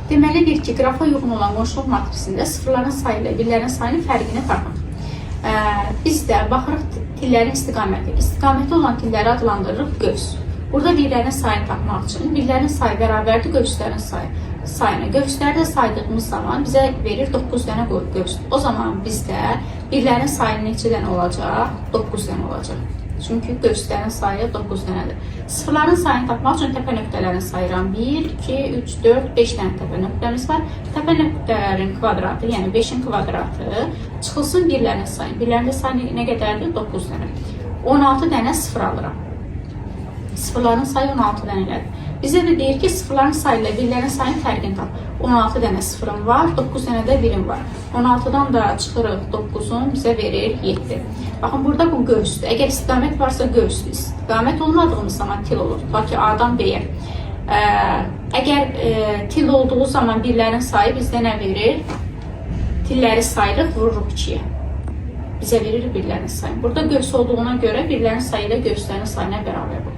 Deməlidir ki, qrafa uyğun olan qonşuluq matrisində sıfırların sayı ilə birlərin sayının fərqini tapın. Biz də baxırıq tillərin istiqaməti. İstiqaməti olan tilləri adlandırırıq qövs. Burada birlərin sayını tapmaq üçün birlərin sayı bərabərdir qövslərin sayına. Qövsləri də saydığımız zaman bizə verir 9 dənə qövs. O zaman bizdə birlərin sayı neçə dənə olacaq? 9 dənə olacaq. Çünki qövslərin sayı 9 dənədir. Sıfırların sayını tapmaq üçün təpə nöqtələrini sayıram. 1, 2, 3, 4, 5 dənə təpə nöqtəmiz var. Təpə nöqtələrin kvadratı, yəni 5-in kvadratı çıxılsın birlərin sayı. Birlərin sayı nə qədərdir? 9 dənə. 16 dənə sıfır alıram. Sıfırların sayı 16 dənədir. Bizə də deyir ki, sıfırların sayı ilə birlərin sayının fərqini tap. 16 dənə sıfırım var, 9 dənə də birim var. 16-dan da çıxırıq 9-un bizə verir 7. Baxın, burada bu qövsdür. Əgər istiqamət varsa qövsdür. İstiqamət olmadığımız zaman til olur. Tutaq ki, A-dan B-yə. Əgər til olduğu zaman birlərin sayı bizdə nə verir? Tilləri sayırıq, vururuq 2-yə. Bizə verir birlərin sayı. Burada qövs olduğuna görə birlərin sayı ilə qövslərin sayına bərabər olur.